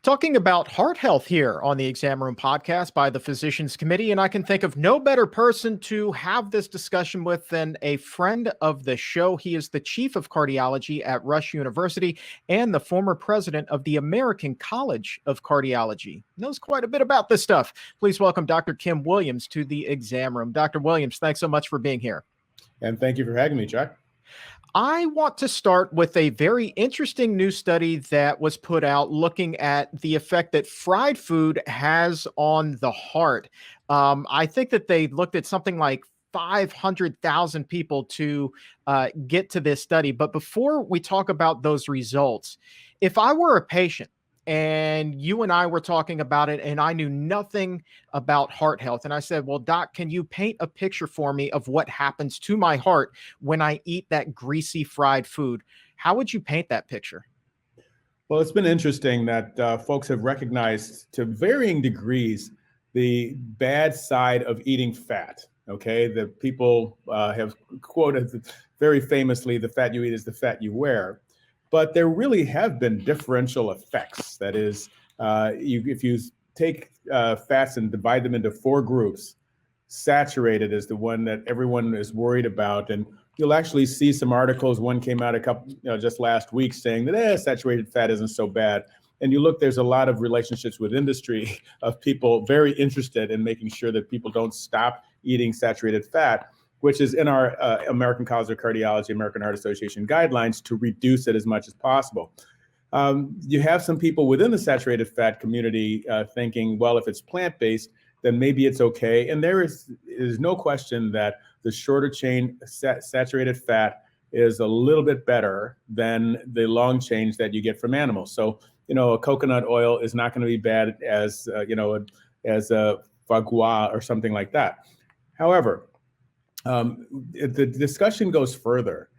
talking about heart health here on the Exam Room podcast by the Physicians Committee. And I can think of no better person to have this discussion with than a friend of the show. He is the chief of cardiology at Rush University and the former president of the American College of Cardiology. Knows quite a bit about this stuff. Please welcome Dr. Kim Williams to the Exam Room. Dr. Williams, thanks so much for being here. And thank you for having me, Chuck. I want to start with a very interesting new study that was put out looking at the effect that fried food has on the heart. I think that they looked at something like 500,000 people to get to this study. But before we talk about those results, if I were a patient and you and I were talking about it and I knew nothing about heart health, and I said, well, doc, can you paint a picture for me of what happens to my heart when I eat that greasy fried food? How would you paint that picture? Well, it's been interesting that folks have recognized to varying degrees the bad side of eating fat. Okay, the people have quoted very famously, the fat you eat is the fat you wear. But there really have been differential effects. That is, if you take fats and divide them into four groups, saturated is the one that everyone is worried about. And you'll actually see some articles. One came out just last week saying that saturated fat isn't so bad. And you look, there's a lot of relationships with industry of people very interested in making sure that people don't stop eating saturated fat, which is in our American College of Cardiology, American Heart Association guidelines to reduce it as much as possible. You have some people within the saturated fat community thinking, well, if it's plant-based, then maybe it's okay. And there is no question that the shorter chain saturated fat is a little bit better than the long chains that you get from animals. So, a coconut oil is not going to be bad as a foie gras or something like that. However, the discussion goes further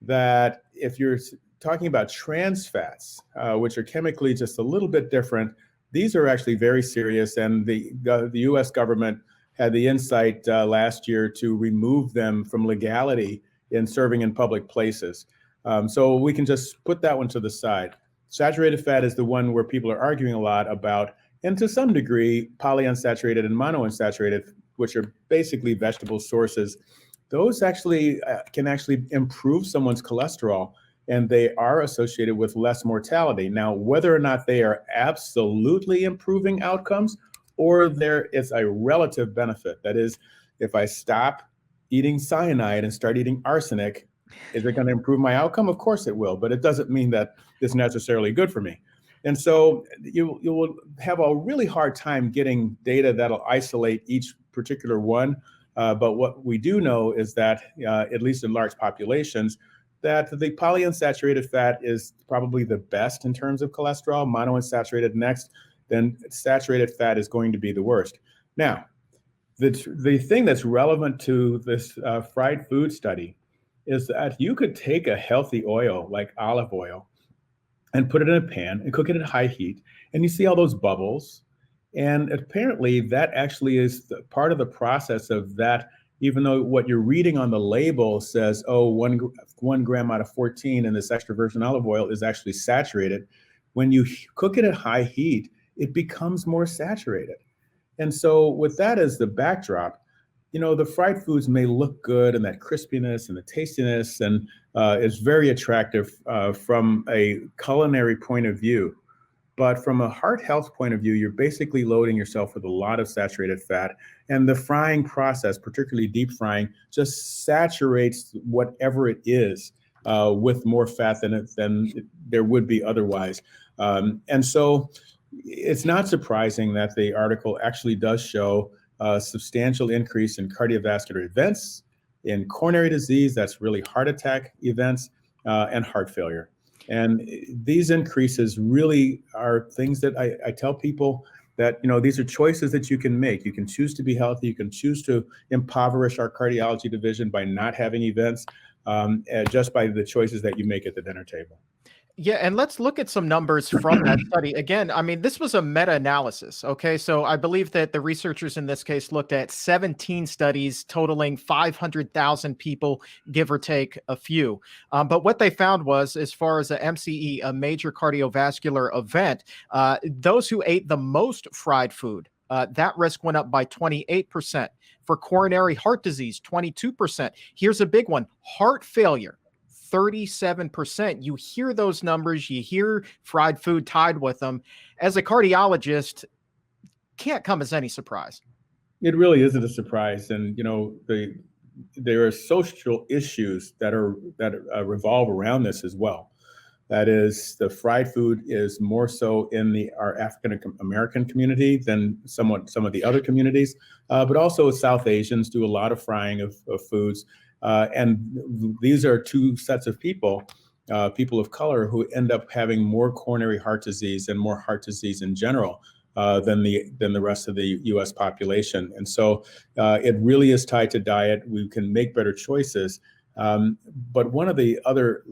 that if you're talking about trans fats, which are chemically just a little bit different, these are actually very serious. And the U.S. government had the insight last year to remove them from legality in serving in public places. So we can just put that one to the side. Saturated fat is the one where people are arguing a lot about, and to some degree, polyunsaturated and monounsaturated, which are basically vegetable sources. Those actually can actually improve someone's cholesterol, and they are associated with less mortality. Now, whether or not they are absolutely improving outcomes, or there is a relative benefit. That is, if I stop eating cyanide and start eating arsenic, is it going to improve my outcome? Of course it will, but it doesn't mean that it's necessarily good for me. And so you will have a really hard time getting data that'll isolate each particular one. But what we do know is that, at least in large populations, that the polyunsaturated fat is probably the best in terms of cholesterol, monounsaturated next, then saturated fat is going to be the worst. Now, the thing that's relevant to this fried food study is that you could take a healthy oil like olive oil and put it in a pan and cook it at high heat, and you see all those bubbles. And apparently that actually is part of the process of that, even though what you're reading on the label says, oh, one gram out of 14 in this extra virgin olive oil is actually saturated. When you cook it at high heat, it becomes more saturated. And so with that as the backdrop, the fried foods may look good and that crispiness and the tastiness and is very attractive from a culinary point of view. But from a heart health point of view, you're basically loading yourself with a lot of saturated fat. And the frying process, particularly deep frying, just saturates whatever it is with more fat than there would be otherwise. And so it's not surprising that the article actually does show a substantial increase in cardiovascular events, in coronary disease, that's really heart attack events, and heart failure. And these increases really are things that I tell people that, these are choices that you can make. You can choose to be healthy. You can choose to impoverish our cardiology division by not having events, just by the choices that you make at the dinner table. Yeah, and let's look at some numbers from that study. Again, I mean, this was a meta-analysis. Okay. So I believe that the researchers in this case looked at 17 studies totaling 500,000 people, give or take a few. But what they found was, as far as a MCE, a major cardiovascular event, those who ate the most fried food, that risk went up by 28%. For coronary heart disease, 22%. Here's a big one: heart failure, 37%. You hear those numbers, you hear fried food tied with them. As a cardiologist, can't come as any surprise. It really isn't a surprise, and there are social issues that revolve around this as well. That is, the fried food is more so in our African American community than some of the other communities, but also South Asians do a lot of frying of foods. And these are two sets of people of color, who end up having more coronary heart disease and more heart disease in general than the rest of the U.S. population. And so it really is tied to diet. We can make better choices. But one of the other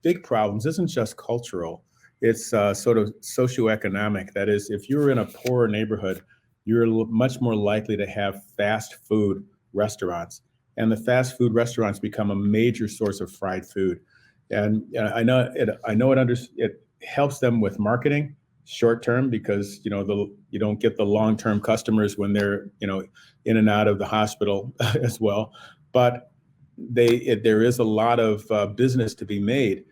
big problems isn't just cultural. It's sort of socioeconomic. That is, if you're in a poorer neighborhood, you're much more likely to have fast food restaurants. And the fast food restaurants become a major source of fried food. And I know it helps them with marketing short term, because you don't get the long term customers when they're in and out of the hospital as well. But there is a lot of business to be made,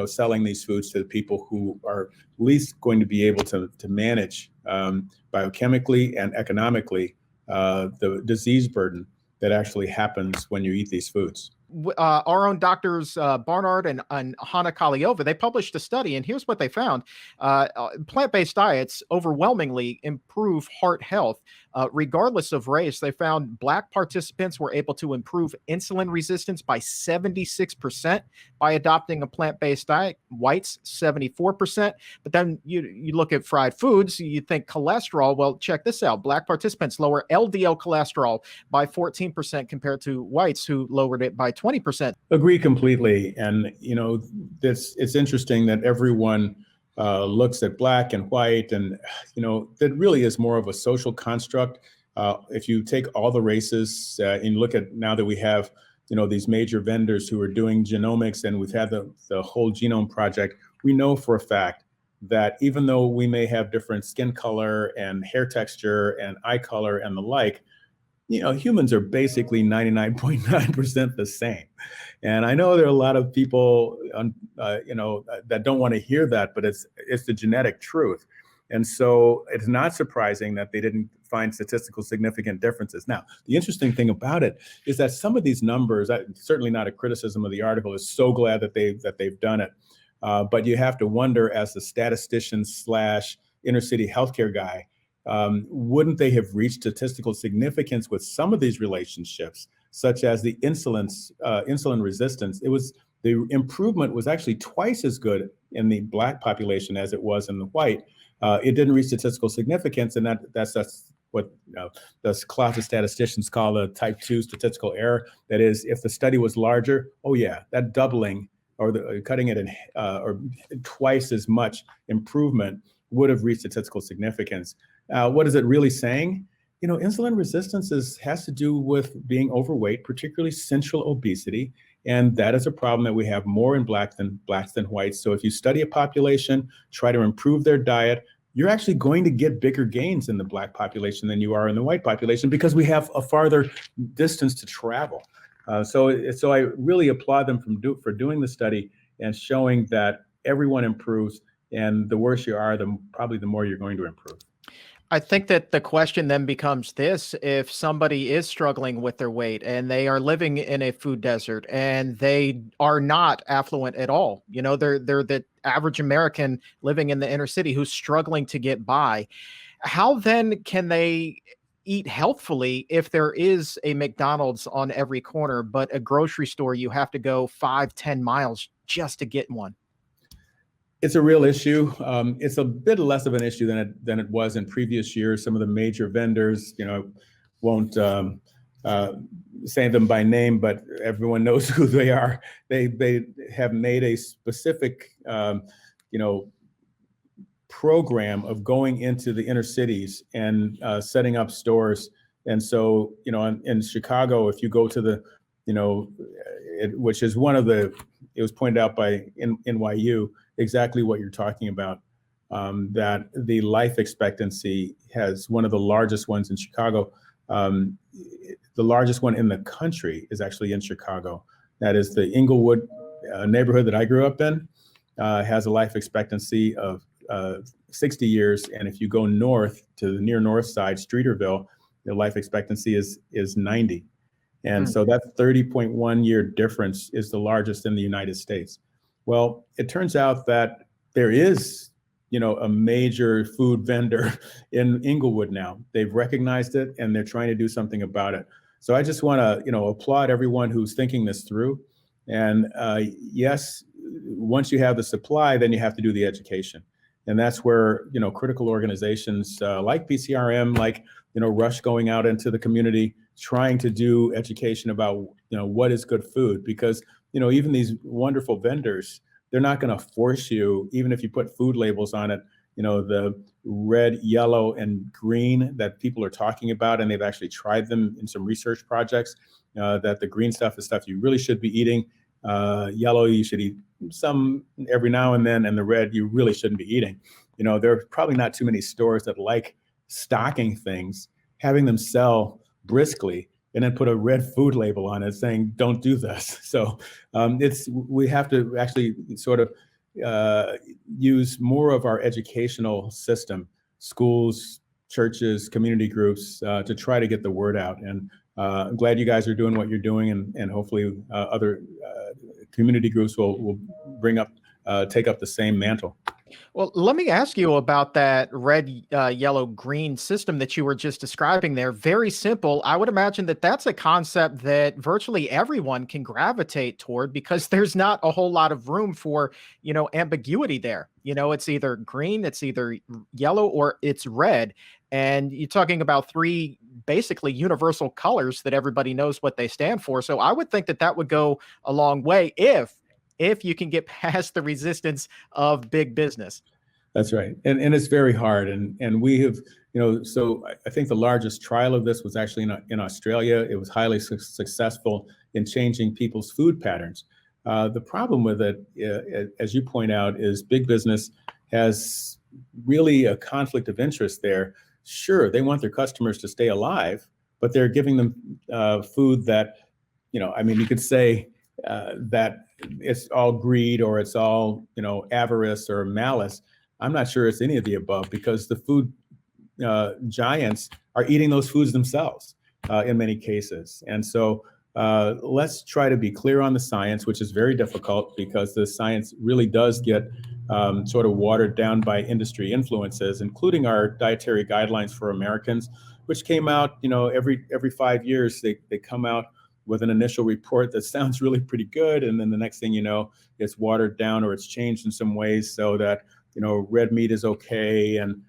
selling these foods to the people who are least going to be able to manage biochemically and economically the disease burden that actually happens when you eat these foods. Our own doctors Barnard and Hannah Kaliova, they published a study, and here's what they found. Plant-based diets overwhelmingly improve heart health, regardless of race. They found Black participants were able to improve insulin resistance by 76% by adopting a plant-based diet, whites 74%. But then you look at fried foods, you think cholesterol. Well, check this out. Black participants lower LDL cholesterol by 14% compared to whites, who lowered it by 20%. Agree completely. And it's interesting that everyone looks at black and white, and that really is more of a social construct. If you take all the races and look at, now that we have these major vendors who are doing genomics, and we've had the whole genome project, we know for a fact that even though we may have different skin color and hair texture and eye color and the like, humans are basically 99.9% the same. And I know there are a lot of people, that don't want to hear that, but it's the genetic truth. And so it's not surprising that they didn't find statistical significant differences. Now, the interesting thing about it is that some of these numbers, certainly not a criticism of the article, is so glad that they've done it. But you have to wonder, as the statistician / inner city healthcare guy, wouldn't they have reached statistical significance with some of these relationships, such as the insulin resistance? The improvement was actually twice as good in the Black population as it was in the white. It didn't reach statistical significance, and that's what the clout of statisticians call the type 2 statistical error. That is, if the study was larger, oh yeah, that doubling or cutting it in or twice as much improvement would have reached statistical significance. What is it really saying? Insulin resistance has to do with being overweight, particularly central obesity, and that is a problem that we have more in blacks than whites. So if you study a population, try to improve their diet, you're actually going to get bigger gains in the Black population than you are in the white population, because we have a farther distance to travel. So I really applaud them for doing the study and showing that everyone improves, and the worse you are, probably the more you're going to improve. I think that the question then becomes this: if somebody is struggling with their weight and they are living in a food desert and they are not affluent at all, they're the average American living in the inner city who's struggling to get by, how then can they eat healthfully if there is a McDonald's on every corner, but a grocery store you have to go 5-10 miles just to get one? It's a real issue. It's a bit less of an issue than it was in previous years. Some of the major vendors, won't say them by name, but everyone knows who they are. They have made a specific, you know, program of going into the inner cities and setting up stores. And so, you know, in Chicago, if you go to the, you know, which is one of the, it was pointed out by NYU, exactly what you're talking about, that the life expectancy has one of the largest ones in Chicago. The largest one in the country is actually in Chicago. That is the Inglewood neighborhood that I grew up in, has a life expectancy of 60 years. And if you go north to the near north side, Streeterville, the life expectancy is 90. And so that 30.1 year difference is the largest in the United States. Well, it turns out that there is, you know, a major food vendor in Inglewood now. They've recognized it and they're trying to do something about it. So I just want to, you know, applaud everyone who's thinking this through. And yes, once you have the supply, then you have to do the education. And that's where, you know, critical organizations like PCRM, like, you know, Rush going out into the community, trying to do education about, you know, what is good food. Because, you know, even these wonderful vendors, they're not going to force you, even if you put food labels on it, you know, the red, yellow, and green that people are talking about, and they've actually tried them in some research projects, that the green stuff is stuff you really should be eating. Yellow, you should eat some every now and then, and the red, you really shouldn't be eating. You know, there are probably not too many stores that like stocking things, having them sell briskly, and then put a red food label on it saying, don't do this. So we have to actually sort of use more of our educational system, schools, churches, community groups, to try to get the word out. And I'm glad you guys are doing what you're doing, and hopefully other community groups will take up the same mantle. Well, let me ask you about that red, yellow, green system that you were just describing there. Very simple. I would imagine that that's a concept that virtually everyone can gravitate toward, because there's not a whole lot of room for, you know, ambiguity there. You know, it's either green, it's either yellow, or it's red. And you're talking about three basically universal colors that everybody knows what they stand for. So I would think that that would go a long way if you can get past the resistance of big business. That's right. And it's very hard. And we have, you know, so I think the largest trial of this was actually in Australia. It was highly successful in changing people's food patterns. The problem with it, as you point out, is big business has really a conflict of interest there. Sure, they want their customers to stay alive, but they're giving them food that, you know, I mean, you could say that it's all greed, or it's all, you know, avarice or malice. I'm not sure it's any of the above, because the food giants are eating those foods themselves in many cases. And so let's try to be clear on the science, which is very difficult because the science really does get sort of watered down by industry influences, including our dietary guidelines for Americans, which came out, you know, every 5 years. They come out with an initial report that sounds really pretty good, and then the next thing you know, it's watered down or it's changed in some ways so that, you know, red meat is okay, and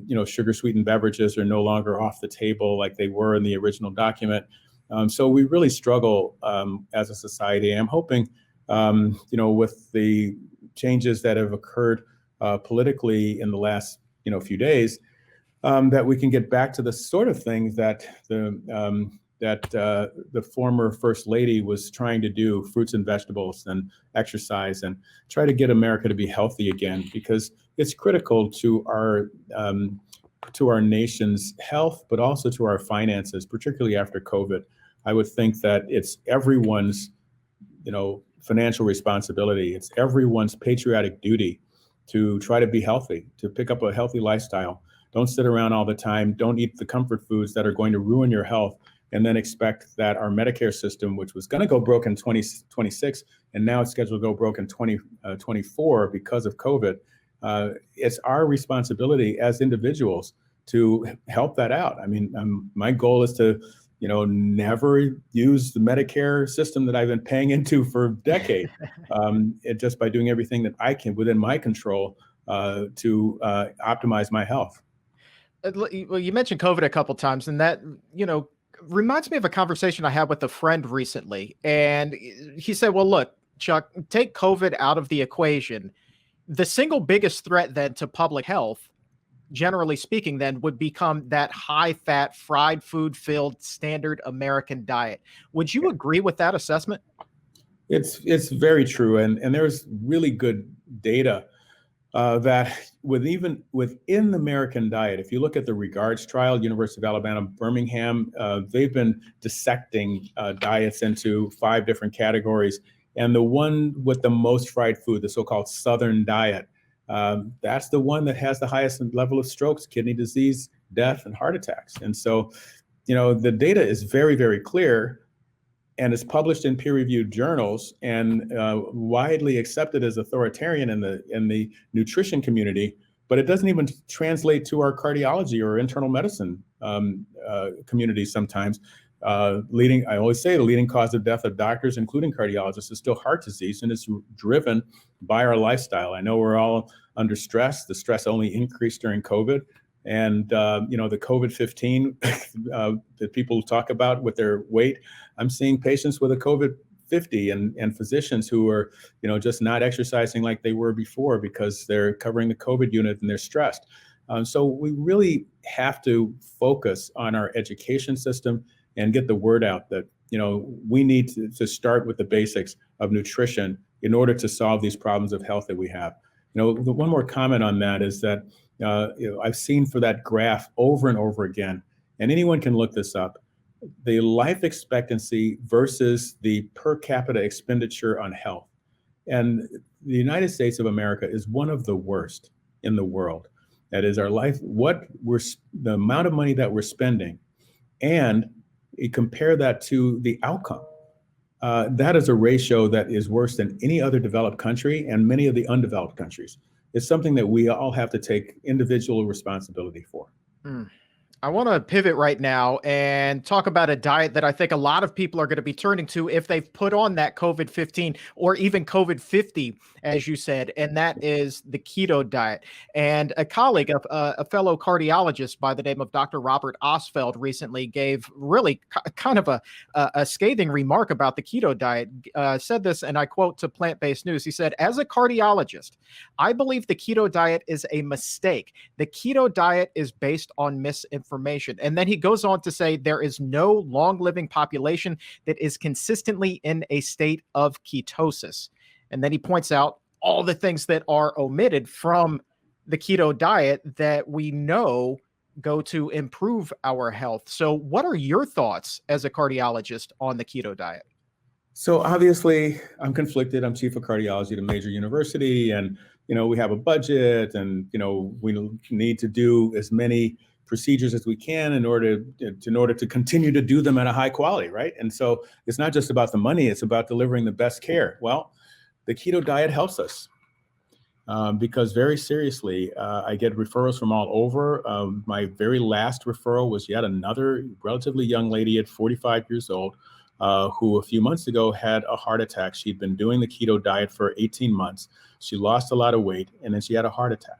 you know, sugar sweetened beverages are no longer off the table like they were in the original document. So we really struggle as a society. I'm hoping, you know, with the changes that have occurred politically in the last, you know, few days, that we can get back to the sort of things that the former First Lady was trying to do, fruits and vegetables and exercise, and try to get America to be healthy again, because it's critical to our nation's health, but also to our finances, particularly after COVID. I would think that it's everyone's, you know, financial responsibility. It's everyone's patriotic duty to try to be healthy, to pick up a healthy lifestyle. Don't sit around all the time. Don't eat the comfort foods that are going to ruin your health, and then expect that our Medicare system, which was going to go broke in 2026, and now it's scheduled to go broke in 2024 because of COVID. It's our responsibility as individuals to help that out. I mean, my goal is to, you know, never use the Medicare system that I've been paying into for decades, just by doing everything that I can within my control to optimize my health. Well, you mentioned COVID a couple times, and that, you know, reminds me of a conversation I had with a friend recently. And he said, well, look, Chuck, take COVID out of the equation. The single biggest threat then to public health, generally speaking, then would become that high fat, fried food filled standard American diet. Would you agree with that assessment? It's very true, and there's really good data that within the American diet, if you look at the Regards trial, University of Alabama, Birmingham, they've been dissecting diets into 5 different categories. And the one with the most fried food, the so-called Southern diet, that's the one that has the highest level of strokes, kidney disease, death, and heart attacks. And so, the data is very, very clear, and is published in peer-reviewed journals and widely accepted as authoritarian in the nutrition community, but it doesn't even translate to our cardiology or internal medicine community sometimes. I always say the leading cause of death of doctors, including cardiologists, is still heart disease, and it's driven by our lifestyle. I know we're all under stress. The stress only increased during COVID. And, the COVID-15 that people talk about with their weight, I'm seeing patients with a COVID-50 and physicians who are, just not exercising like they were before because they're covering the COVID unit and they're stressed. So we really have to focus on our education system and get the word out that, we need to start with the basics of nutrition in order to solve these problems of health that we have. The one more comment on that is that I've seen for that graph over and over again, and anyone can look this up, the life expectancy versus the per capita expenditure on health. And the United States of America is one of the worst in the world. That is our life, the amount of money that we're spending, and you compare that to the outcome. That is a ratio that is worse than any other developed country and many of the undeveloped countries. It's something that we all have to take individual responsibility for. I want to pivot right now and talk about a diet that I think a lot of people are going to be turning to if they've put on that COVID-15 or even COVID-50, as you said, and that is the keto diet. And a colleague, a fellow cardiologist by the name of Dr. Robert Osfeld, recently gave really kind of a scathing remark about the keto diet. Said this, and I quote to Plant-Based News. He said, "As a cardiologist, I believe the keto diet is a mistake. The keto diet is based on misinformation." And then he goes on to say there is no long-living population that is consistently in a state of ketosis. And then he points out all the things that are omitted from the keto diet that we know go to improve our health. So what are your thoughts as a cardiologist on the keto diet? So obviously I'm conflicted. I'm chief of cardiology at a major university, and, we have a budget, and, we need to do as many procedures as we can in order to continue to do them at a high quality, right? And so it's not just about the money, it's about delivering the best care. Well, the keto diet helps us because very seriously, I get referrals from all over. My very last referral was yet another relatively young lady at 45 years old who a few months ago had a heart attack. She'd been doing the keto diet for 18 months. She lost a lot of weight, and then she had a heart attack.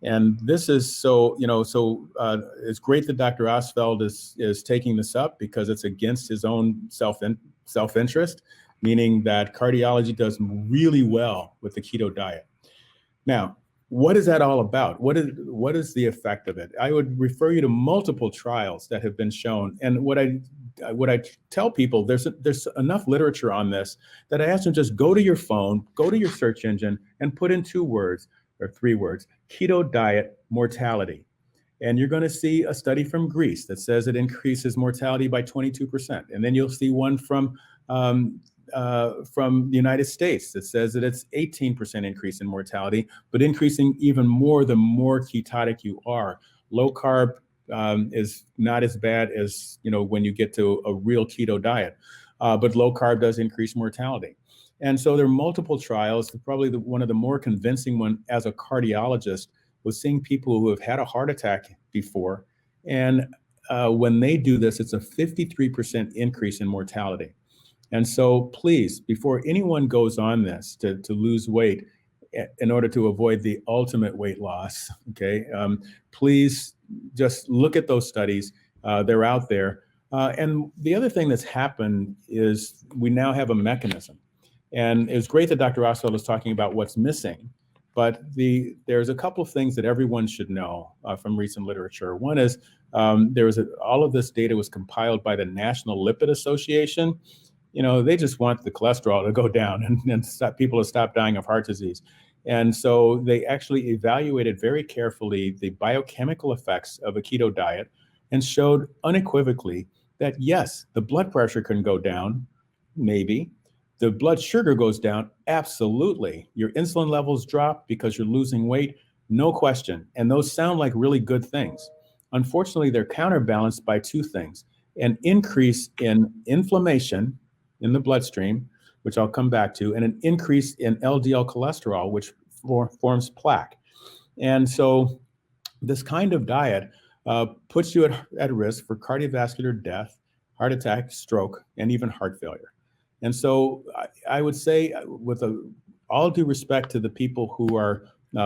And this is it's great that Dr. Osfeld is taking this up because it's against his own self-interest, meaning that cardiology does really well with the keto diet. Now, what is that all about? What is the effect of it? I would refer you to multiple trials that have been shown. And what I tell people, there's enough literature on this that I ask them, just go to your phone, go to your search engine, and put in 2 words or 3 words, keto diet mortality. And you're going to see a study from Greece that says it increases mortality by 22%. And then you'll see one from the United States that says that it's 18% increase in mortality, but increasing even more the more ketotic you are. Low carb is not as bad as, when you get to a real keto diet, but low carb does increase mortality. And so there are multiple trials. Probably one of the more convincing one as a cardiologist was seeing people who have had a heart attack before. And when they do this, it's a 53% increase in mortality. And so please, before anyone goes on this to lose weight in order to avoid the ultimate weight loss, okay, please just look at those studies. They're out there. And the other thing that's happened is we now have a mechanism. And it was great that Dr. Oswald was talking about what's missing, but there's a couple of things that everyone should know from recent literature. One is all of this data was compiled by the National Lipid Association. They just want the cholesterol to go down and stop people to stop dying of heart disease. And so they actually evaluated very carefully the biochemical effects of a keto diet and showed unequivocally that yes, the blood pressure can go down, maybe. The blood sugar goes down, absolutely. Your insulin levels drop because you're losing weight, no question. And those sound like really good things. Unfortunately, they're counterbalanced by two things: an increase in inflammation in the bloodstream, which I'll come back to, and an increase in LDL cholesterol, which forms plaque. And so this kind of diet puts you at risk for cardiovascular death, heart attack, stroke, and even heart failure. And so I would say, with all due respect to the people who are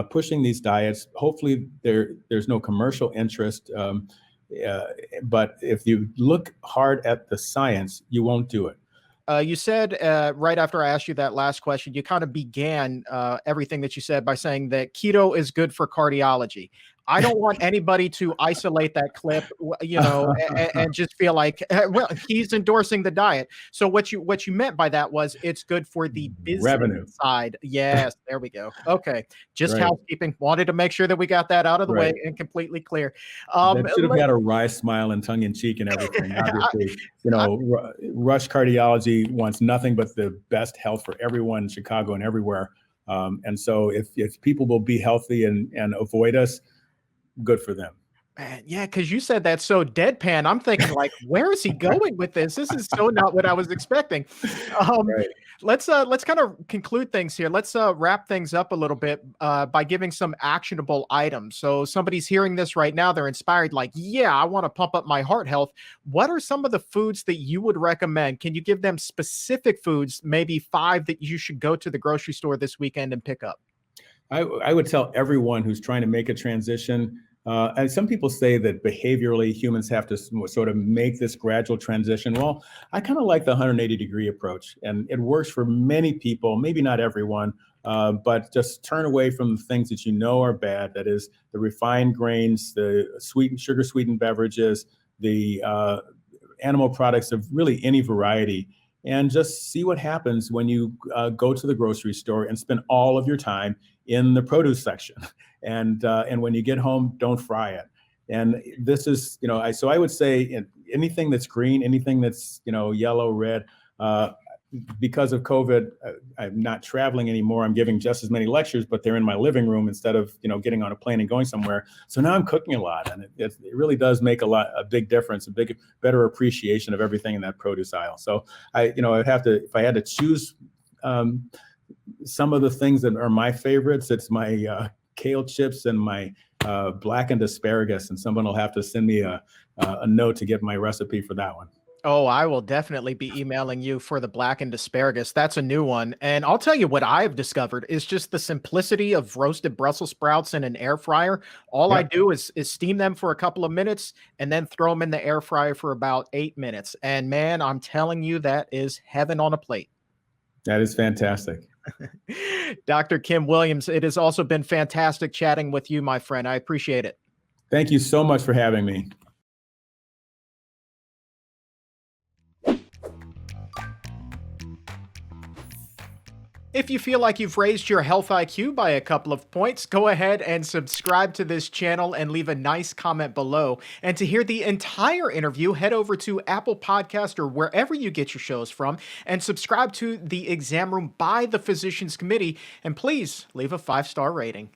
pushing these diets, hopefully there's no commercial interest. But if you look hard at the science, you won't do it. You said right after I asked you that last question, you kind of began everything that you said by saying that keto is good for cardiology. I don't want anybody to isolate that clip, and just feel like, well, he's endorsing the diet. So what you meant by that was it's good for the business revenue side. Yes, there we go. Okay, just right. Housekeeping. Wanted to make sure that we got that out of the way and completely clear. That should have got a wry smile and tongue in cheek and everything. Obviously, Rush Cardiology wants nothing but the best health for everyone in Chicago and everywhere. And so if people will be healthy and avoid us, good for them. Man, yeah, because you said that so deadpan. I'm thinking, like, where is he going with this? This is so not what I was expecting. Right. Let's kind of conclude things here. Let's wrap things up a little bit by giving some actionable items. So somebody's hearing this right now, they're inspired, like, yeah, I want to pump up my heart health. What are some of the foods that you would recommend? Can you give them specific foods, maybe 5 that you should go to the grocery store this weekend and pick up? I would tell everyone who's trying to make a transition, and some people say that behaviorally humans have to sort of make this gradual transition. Well, I kind of like the 180-degree approach, and it works for many people, maybe not everyone, but just turn away from the things that you know are bad. That is the refined grains, the sugar-sweetened beverages, the animal products of really any variety, and just see what happens when you go to the grocery store and spend all of your time in the produce section. And when you get home, don't fry it. And this is, so I would say anything that's green, anything that's, yellow, red, because of COVID, I'm not traveling anymore. I'm giving just as many lectures, but they're in my living room instead of, getting on a plane and going somewhere. So now I'm cooking a lot, and it really does make a big difference, better appreciation of everything in that produce aisle. So if I had to choose some of the things that are my favorites, it's my kale chips and my blackened asparagus, and someone will have to send me a note to get my recipe for that one. Oh, I will definitely be emailing you for the blackened asparagus. That's a new one. And I'll tell you what I've discovered is just the simplicity of roasted Brussels sprouts in an air fryer. All I do is steam them for a couple of minutes and then throw them in the air fryer for about 8 minutes. And man, I'm telling you, that is heaven on a plate. That is fantastic. Dr. Kim Williams, it has also been fantastic chatting with you, my friend. I appreciate it. Thank you so much for having me. If you feel like you've raised your health IQ by a couple of points, go ahead and subscribe to this channel and leave a nice comment below. And to hear the entire interview, head over to Apple Podcast or wherever you get your shows from and subscribe to The Exam Room by the Physicians Committee. And please leave a 5-star rating.